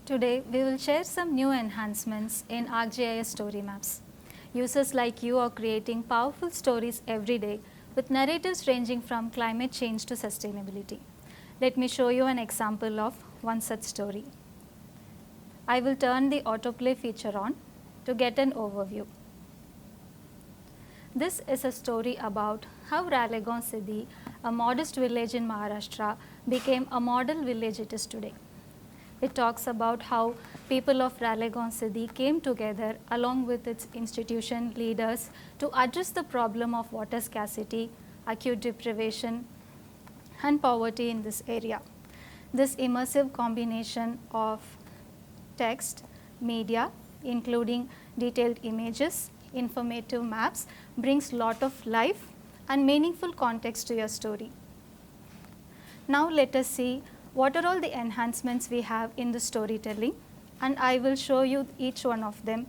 Today, we will share some new enhancements in ArcGIS story maps. Users like you are creating powerful stories every day with narratives ranging from climate change to sustainability. Let me show you an example of one such story. I will turn the autoplay feature on to get an overview. This is a story about how Ralegaon Siddhi, a modest village in Maharashtra, became a model village it is today. It talks about how people of Ralegaon Siddhi came together along with its institution leaders to address the problem of water scarcity, acute deprivation, and poverty in this area. This immersive combination of text, media, including detailed images, informative maps, brings lot of life and meaningful context to your story. Now let us see what are all the enhancements we have in the storytelling, and I will show you each one of them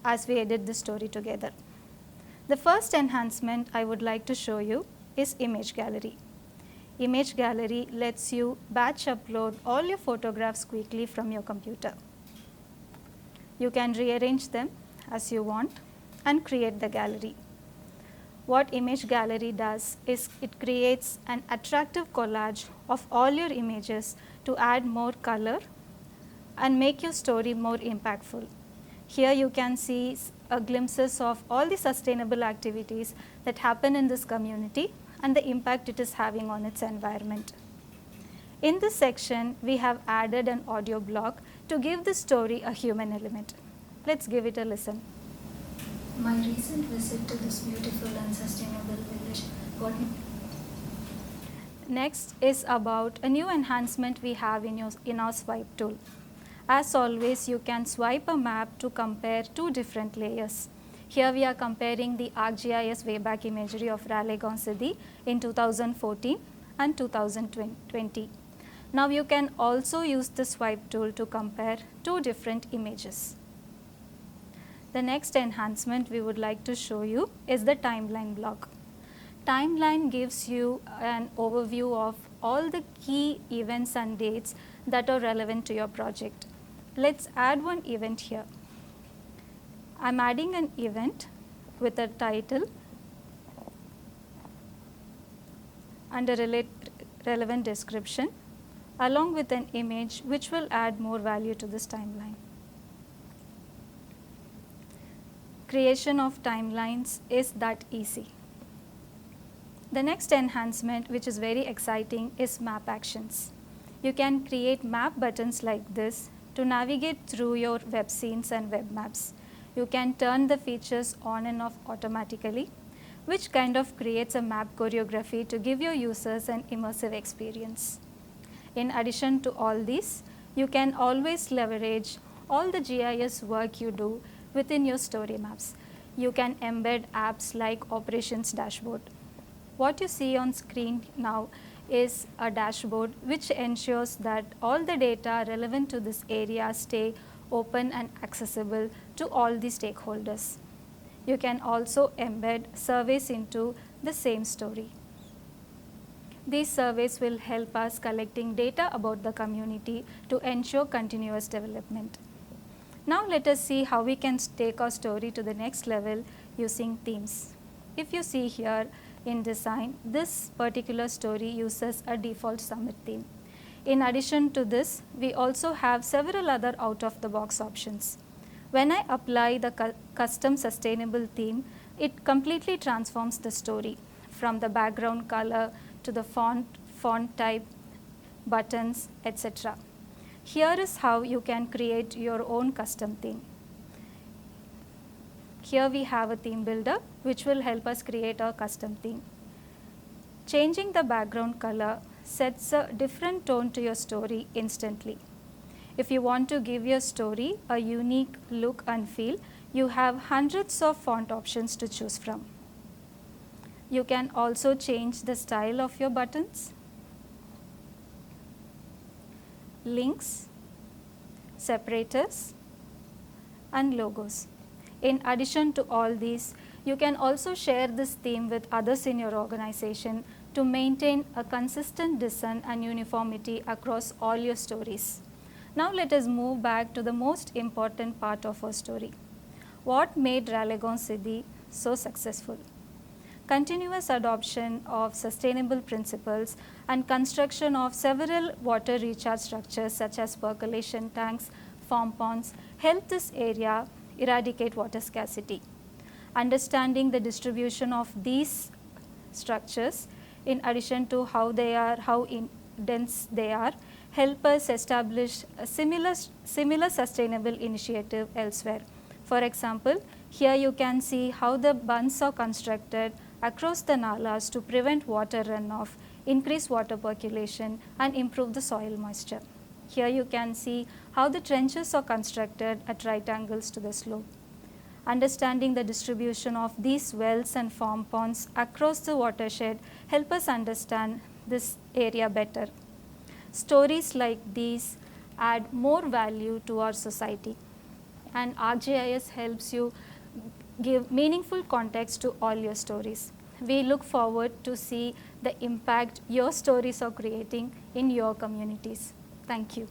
as we edit the story together. The first enhancement I would like to show you is Image Gallery. Image Gallery lets you batch upload all your photographs quickly from your computer. You can rearrange them as you want and create the gallery. What Image Gallery does is it creates an attractive collage of all your images to add more color and make your story more impactful. Here you can see glimpses of all the sustainable activities that happen in this community and the impact it is having on its environment. In this section, we have added an audio block to give the story a human element. Let's give it a listen. My recent visit to this beautiful and sustainable village got me. Next is about a new enhancement we have in our swipe tool. As always, you can swipe a map to compare two different layers. Here we are comparing the ArcGIS Wayback Imagery of Ralegaon Siddhi in 2014 and 2020. Now you can also use the swipe tool to compare two different images. The next enhancement we would like to show you is the timeline block. Timeline gives you an overview of all the key events and dates that are relevant to your project. Let's add one event here. I'm adding an event with a title and a relevant description along with an image which will add more value to this timeline. Creation of timelines is that easy. The next enhancement, which is very exciting, is map actions. You can create map buttons like this to navigate through your web scenes and web maps. You can turn the features on and off automatically, which kind of creates a map choreography to give your users an immersive experience. In addition to all these, you can always leverage all the GIS work you do within your story maps. You can embed apps like Operations Dashboard. What you see on screen now is a dashboard which ensures that all the data relevant to this area stay open and accessible to all the stakeholders. You can also embed surveys into the same story. These surveys will help us collecting data about the community to ensure continuous development. Now let us see how we can take our story to the next level using themes. If you see here in design, this particular story uses a default summit theme. In addition to this, we also have several other out-of-the-box options. When I apply the custom sustainable theme, it completely transforms the story from the background color to the font type, buttons, etc. Here is how you can create your own custom theme. Here we have a theme builder which will help us create our custom theme. Changing the background color sets a different tone to your story instantly. If you want to give your story a unique look and feel, you have hundreds of font options to choose from. You can also change the style of your buttons, links, separators, and logos. In addition to all these, you can also share this theme with others in your organization to maintain a consistent design and uniformity across all your stories. Now let us move back to the most important part of our story. What made Raleigh City so successful? Continuous adoption of sustainable principles and construction of several water recharge structures such as percolation tanks, farm ponds helped this area eradicate water scarcity. Understanding the distribution of these structures in addition to how dense they are help us establish a similar sustainable initiative elsewhere. For example, here you can see how the bunds are constructed across the nalas to prevent water runoff, increase water percolation and improve the soil moisture. Here you can see how the trenches are constructed at right angles to the slope. Understanding the distribution of these wells and farm ponds across the watershed help us understand this area better. Stories like these add more value to our society, and ArcGIS helps you give meaningful context to all your stories. We look forward to see the impact your stories are creating in your communities. Thank you.